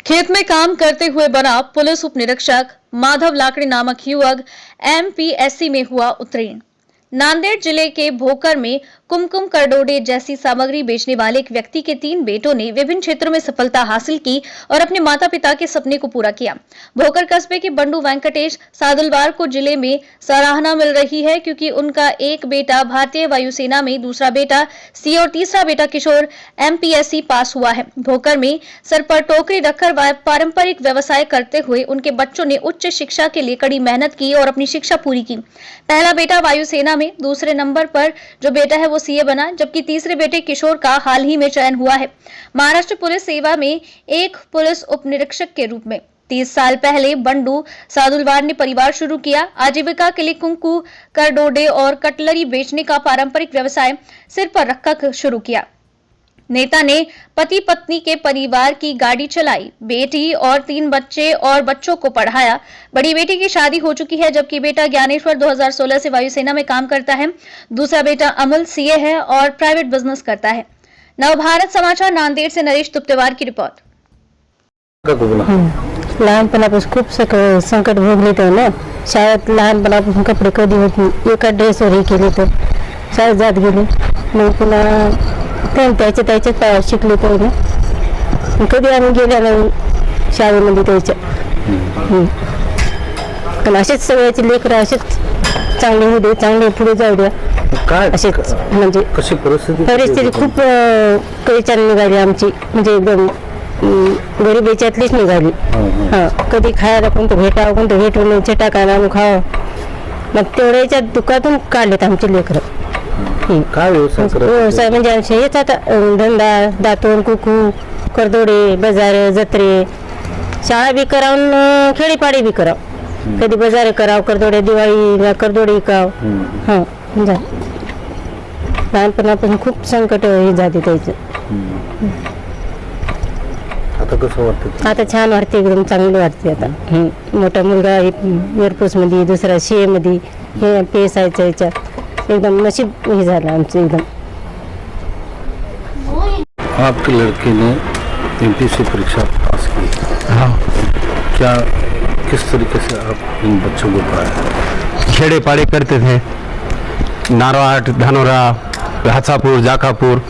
खेत में काम करते हुए बना पुलिस उप निरीक्षक माधव लाकड़ी नामक युवक एमपीएससी में हुआ उत्तीर्ण। नांदेड़ जिले के भोकर में कुमकुम करडोडे जैसी सामग्री बेचने वाले एक व्यक्ति के 3 बेटों ने विभिन्न क्षेत्रों में सफलता हासिल की और अपने माता पिता के सपने को पूरा किया। भोकर कस्बे के बंडू वेंकटेश सादुलवार को जिले में सराहना मिल रही है क्योंकि उनका एक बेटा भारतीय वायुसेना में, दूसरा बेटा सी और तीसरा बेटा किशोर एमपीएससी पास हुआ है। भोकर में सर पर टोकरी रखकर पारंपरिक व्यवसाय करते हुए उनके बच्चों ने उच्च शिक्षा के लिए कड़ी मेहनत की और अपनी शिक्षा पूरी की। पहला बेटा वायुसेना में, दूसरे नंबर पर जो बेटा है वो सीए बना, जबकि तीसरे बेटे किशोर का हाल ही में चयन हुआ है महाराष्ट्र पुलिस सेवा में एक पुलिस उप निरीक्षक के रूप में। 30 साल पहले बंडू सादुलवार ने परिवार शुरू किया। आजीविका के लिए कुंकू करडोडे और कटलरी बेचने का पारंपरिक व्यवसाय सिर पर रखकर शुरू किया। नेता ने पति पत्नी के परिवार की गाड़ी चलाई, बेटी और 3 बच्चे और बच्चों को पढ़ाया। बड़ी बेटी की शादी हो चुकी है, जबकि बेटा ज्ञानेश्वर 2016 से वायुसेना में काम करता है। दूसरा बेटा अमल सीए है और प्राइवेट बिजनेस करता है। नवभारत समाचार नांदेड़ से नरेश तुप्तेवार की रिपोर्ट। लहानपणापासून खूप संकट भोगले तर ना, शाळेत लहानपणापासून कपडे कधी होत एका ड्रेसवर हे केले तर शाळेत जात गेले, मग पुन्हा त्याच्या पायावर शिकले तर कधी आम्ही गेल्या नाही शाळेमध्ये त्याच्या। पण असेच सगळ्याचे लेकरं असेच चांगले होऊ दे, चांगले पुढे जाऊ द्या, असेच म्हणजे कशी परिस्थिती खूप कळीच्याने निघाली आमची, म्हणजे एकदम गरीब याच्यातलीच निघाली। हा, कधी खायला कोणतं भेटावं, कोणतं भेटून चटाका आणून खावं, मग तेवढ्याच्या दुःखातून काढलेत आमचे लेकरं। काय व्यवसाय म्हणजे आमचे हेच आता धंदा, दातून, कुकू, करदोडे, बाजार, जत्रे, शाळा बी करावून खेडीपाडी बी कराव, कधी बाजार कराव, करदोडे दिवाळीला करदोडे विकाव। हा, लहानपणापासून खूप संकट हे जाते त्याचं। आता कसं वाटतं? आता छान वाटते, एकदम चांगलं वाटते आता। मोठा मुलगा एअरफोर्स मध्ये, दुसरा सीए मध्ये, हे PSIच्या याच्यात एकदम नशीब हे झालं आमचं एकदम। आपके लड़के ने एमपीएससी परीक्षा पास की। हाँ, क्या किस तरीके से आप इन बच्चों को पढ़ाया? खेड़े पाड़े करते थे, नारवाट, धानोरा, हासापुर, जाकापुर,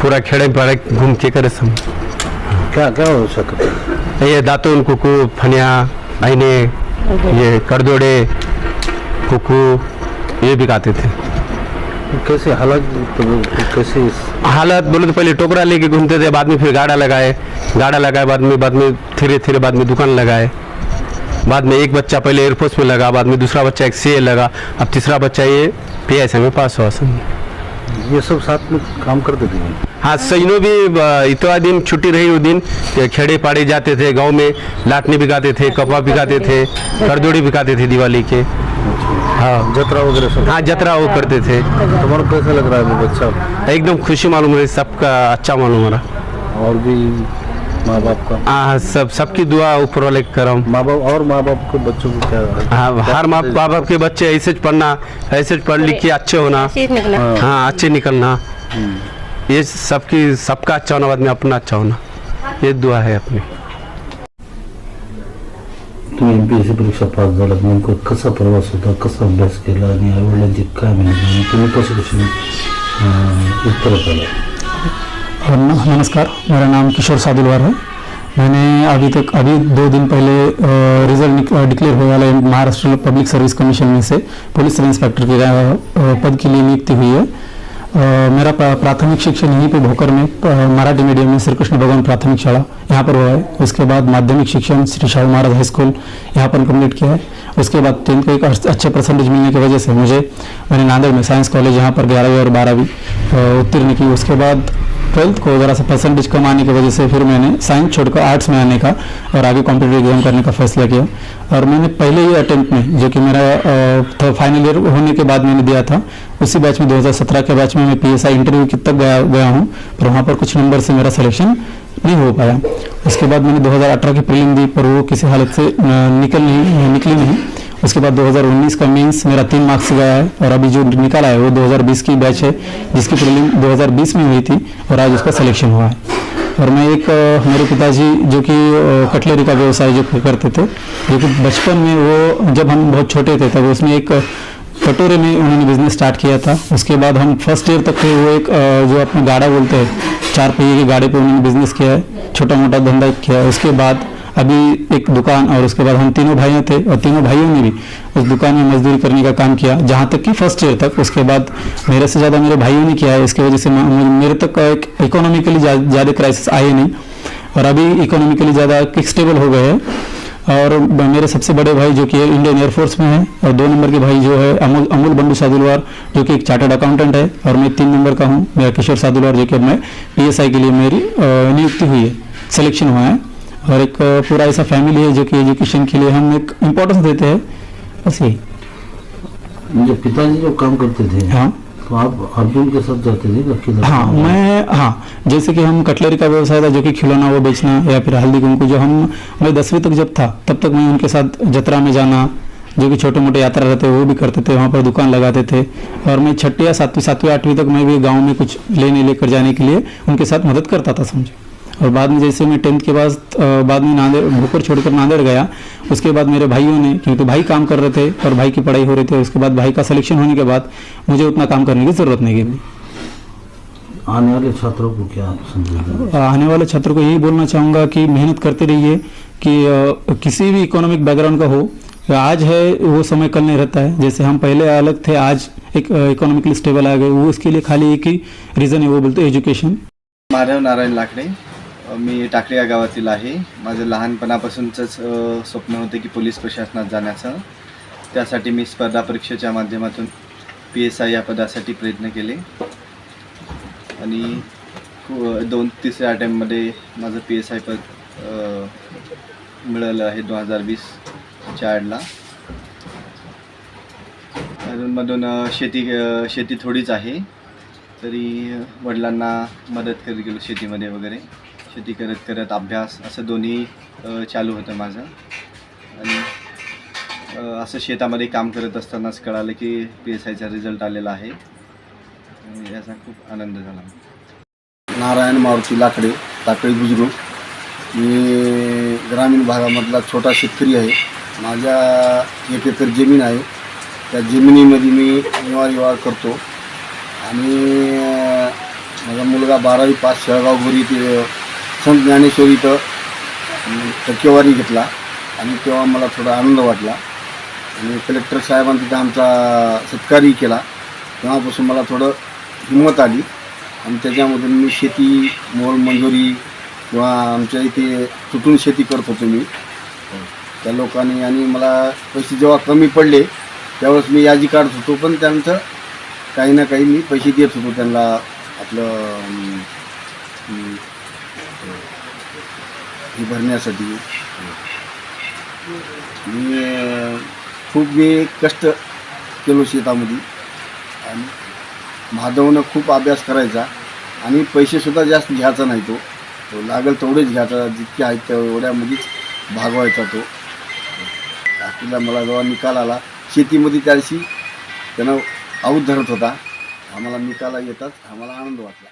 पूरा खेड़े पाड़े घूम के करे सब। क्या क्या हो सकता? ये दातुन, कुकू, फनिया, आईने, ये करदोड़े, कुकू, ये बिकाते थे। कैसे हालत, कैसे हालत बोले तो पहले टोकरा लेके घूमते थे, बाद में फिर गाड़ा लगाए, बाद में धीरे धीरे बाद में दुकान लगाए। बाद में एक बच्चा पहले एयरफोर्स में लगा, बाद में दूसरा बच्चा एक सीए लगा, अब तीसरा बच्चा ये PSI में पास हुआ। ये सब साथ में काम करते थे? हाँ, सैनो भी इतना दिन छुट्टी रही, वो दिन खेड़े पाड़े जाते थे, गांव में लाटने बिकाते थे, कपड़ा बिकाते थे, करदोड़ी बिकाते थे दिवाली के। हाँ, जतरा वगैरह सब? हाँ, जतरा वो करते थे। तुम्हारा कैसा लग रहा है वो बच्चा? एकदम खुशी मालूम है, सबका अच्छा मालूम हो रहा। और भी माँ बाप का? हाँ, सबकी दुआ ऊपर वाले कर। माँ बाप के बच्चों को क्या? हाँ, हर माँ बाप के बच्चे ऐसे पढ़ना, ऐसे पढ़ लिख के अच्छे होना, हाँ अच्छे निकलना, ये सबका अच्छा होना, बाद में अपना अच्छा होना, ये दुआ है अपनी। तुम्ही एमपीएससी परीक्षा पास झाला, नेमकं कसा प्रवास होता, कसा अभ्यास केला आणि आईवडिलांची काय मेहनत, तुम्ही कसे उत्तर आला? नमस्कार, मेरा नाम किशोर सादुलवार है। मैंने अभी 2 दिन पहले रिजल्ट डिक्लेयर हुए वाला महाराष्ट्र पब्लिक सर्विस कमीशन में से पुलिस सब इंस्पेक्टर के पद के लिए नियुक्ति हुई है। मेरा प्राथमिक शिक्षण यहीं पे भोकर में मराठी मीडियम में श्री कृष्ण भगवान प्राथमिक शाला यहाँ पर हुआ है। उसके बाद माध्यमिक शिक्षण श्री शाहू महाराज हाई स्कूल यहाँ पर कंप्लीट किया है। उसके बाद 10th के एक अच्छे परसेंटेज मिलने की वजह से मैंने नांदेड़ में साइंस कॉलेज यहाँ पर 11वीं और 12वीं उत्तीर्ण की। उसके बाद 12th को ज़रा सा परसेंटेज कम आने की वजह से फिर मैंने साइंस छोड़कर आर्ट्स में आने का और आगे कॉम्पिटिटिव एग्जाम करने का फैसला किया। और मैंने पहले ही अटेम्प्ट में, जो कि मेरा फाइनल ईयर होने के बाद मैंने दिया था, उसी बैच में 2017 के बैच में मैं PSI इंटरव्यू तक गया हूँ, पर वहाँ पर कुछ नंबर से मेरा सिलेक्शन नहीं हो पाया। उसके बाद मैंने 2018 की प्रीलिम दी, पर वो किसी हालत से निकली नहीं। उसके बाद 2019 का मेंस मेरा 3 मार्क्स से गया है, और अभी जो निकला है वो 2020 की बैच है, जिसकी प्रीलिम 2020 में हुई थी और आज उसका सिलेक्शन हुआ है। और मैं एक मेरे पिताजी जो कि कटलरी का व्यवसाय जो करते थे, जो कि बचपन में वो जब हम बहुत छोटे थे तब उसमें एक कटोरे में उन्होंने बिजनेस स्टार्ट किया था। उसके बाद हम फर्स्ट ईयर तक थे, वो एक जो अपना गाड़ा बोलते हैं 4 पहिए की गाड़ी पे उन्होंने बिजनेस किया है, छोटा मोटा धंधा किया है। उसके बाद अभी एक दुकान, और उसके बाद हम तीनों भाइयों थे और तीनों भाइयों ने भी उस दुकान में मजदूरी करने का काम किया, जहाँ तक कि फर्स्ट ईयर तक। उसके बाद मेरे से ज़्यादा मेरे भाइयों ने किया है, इसकी वजह से मेरे तक एक इकोनॉमिकली ज़्यादा क्राइसिस आए नहीं, और अभी इकोनॉमिकली ज़्यादा स्टेबल हो गए हैं। और मेरे सबसे बड़े भाई जो कि इंडियन एयरफोर्स में है, और 2 नंबर के भाई जो है अमूल बंडू सादुलवार जो कि एक चार्टर्ड अकाउंटेंट है, और मैं 3 नंबर का हूँ, मेरा किशोर सादुलवार जो कि मैं PSI के लिए मेरी नियुक्ति हुई है, सिलेक्शन हुआ है। और एक पूरा ऐसा फैमिली है जो कि एजुकेशन के लिए हम एक इम्पोर्टेंस देते हैं, बस यही। जो पिताजी जो काम करते थे, हाँ तो आप भी उनके साथ जाते थे ना किधर? हाँ, जैसे कि हम कटलरी का व्यवसाय था जो कि खिलौना वो बेचना, या फिर हल्दी कुमकुम, जो मैं 10वीं तक जब था तब तक मैं उनके साथ जतरा में जाना, जो कि छोटे मोटे यात्रा रहते वो भी करते थे, वहाँ पर दुकान लगाते थे। और मैं 6ठी या 7वीं 8वीं तक मैं भी गाँव में कुछ लेकर जाने के लिए उनके साथ मदद करता था, समझे। और बाद में जैसे मैं 10th के बाद में नांदेड़ भोकर छोड़कर नांदेड़ गया, उसके बाद मेरे भाइयों ने, क्योंकि भाई काम कर रहे थे और भाई की पढ़ाई हो रही थी, उसके बाद भाई का सिलेक्शन होने के बाद मुझे उतना काम करने की ज़रूरत नहीं गिरी। आने वाले छात्रों को क्या समझेंगे? आने वाले छात्रों को यही बोलना चाहूँगा कि मेहनत करते रहिए, कि किसी भी इकोनॉमिक बैकग्राउंड का हो, आज है वो समय कल नहीं रहता है। जैसे हम पहले अलग थे, आज एक इकोनॉमिकली स्टेबल आ गए, वो उसके लिए खाली एक ही रीज़न है, वो बोलते एज्युकेशन। माधव नारायण लाकडे, मी टाकळी या गावातील आहे. माझं लहानपणापासूनचंच स्वप्न होतं की पोलीस प्रशासनात जाण्याचं. त्यासाठी मी स्पर्धा परीक्षेच्या माध्यमातून PSI या पदासाठी प्रयत्न केले, आणि 2-3 अटेम्प्टमध्ये माझं PSI पद मिळालं आहे 2020च्या ॲडला. अधूनमधून शेती थोडीच आहे, तरी वडिलांना मदत करत गेलो शेतीमध्ये वगैरे. शेती करत करत अभ्यास असं दोन्ही चालू होतं माझं. आणि असं शेतामध्ये काम करत असतानाच कळालं की PSIचा रिझल्ट आलेला आहे, आणि याचा खूप आनंद झाला. नारायण मारुती लाकडे, टाकळी बुजुर्ग. मी ग्रामीण भागामधला छोटा शेतकरी आहे. माझ्या 1 एकर जमीन आहे. त्या जमिनीमध्ये मी निवार करतो, आणि माझा मुलगा 12वी पास शेळगाव गोरी ते संत ज्ञानेश्वरी इथं टक्केवारी घेतला, आणि तेव्हा मला थोडा आनंद वाटला, आणि कलेक्टर साहेबांनी तिथं आमचा सत्कारही केला. तेव्हापासून मला थोडं हिंमत आली, आणि त्याच्यामधून मी शेती मोलमजुरी किंवा आमच्या इथे तुटून शेती करत होतो मी त्या लोकांनी. आणि मला पैसे जेव्हा कमी पडले त्यावेळेस मी यादी काढत होतो, पण त्यांचं काही ना काही मी पैसे देत होतो त्यांना, आपलं हे भरण्यासाठी. मी कष्ट केलो शेतामध्ये, आणि माधवनं खूप अभ्यास करायचा, आणि पैसेसुद्धा जास्त घ्यायचा नाही. तो लागेल तेवढेच घ्यायचा, जितके आहेत तेवढ्यामध्येच भागवायचा तो. आपल्याला मला जेव्हा निकाल आला शेतीमध्ये, त्या दिवशी त्यानं आऊत धरत होता. आम्हाला निकाला येताच आम्हाला आनंद वाटला.